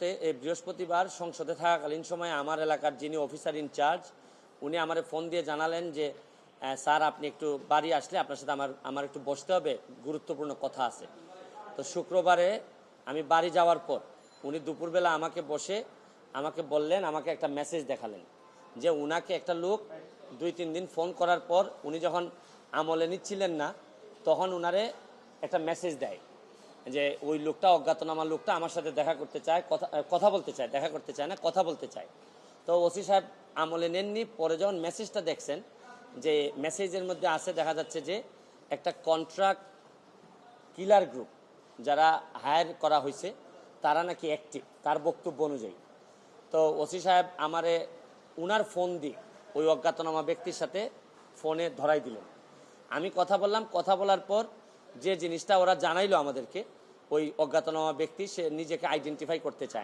এই বৃহস্পতিবার সংসদে থাকাকালীন সময়ে আমার এলাকার যিনি অফিসার ইনচার্জ উনি আমারে ফোন দিয়ে জানালেন যে স্যার আপনি একটু বাড়ি আসলে আপনার সাথে আমার একটু বসতে হবে, গুরুত্বপূর্ণ কথা আছে। তো শুক্রবারে আমি বাড়ি যাওয়ার পর উনি দুপুরবেলা আমাকে বললেন, আমাকে একটা মেসেজ দেখালেন যে উনাকে একটা লোক 2-3 দিন ফোন করার পর উনি যখন আমলে নিচ্ছিলেন না তখন উনারে একটা মেসেজ দেয় যে ওই লোকটা, অজ্ঞাতনামা লোকটা আমার সাথে দেখা করতে চায়, কথা বলতে চায়, দেখা করতে চায় না, কথা বলতে চায়। তো ওসি সাহেব আমলে নেননি। পরে যখন মেসেজটা দেখছেন, যে মেসেজের মধ্যে আছে, দেখা যাচ্ছে যে একটা কন্ট্রাক্ট কিলার গ্রুপ যারা হায়ার করা হয়েছে তারা নাকি অ্যাক্টিভ, তার বক্তব্য অনুযায়ী। তো ওসি সাহেব আমারে উনার ফোন দিয়ে ওই অজ্ঞাতনামা ব্যক্তির সাথে ফোনে ধরাই দিলেন। আমি কথা বললাম, কথা বলার পর যে জিনিসটা ওরা জানাইলো আমাদেরকে, ওই অজ্ঞাতনামা ব্যক্তি সে নিজেকে আইডেন্টিফাই করতে চায় না।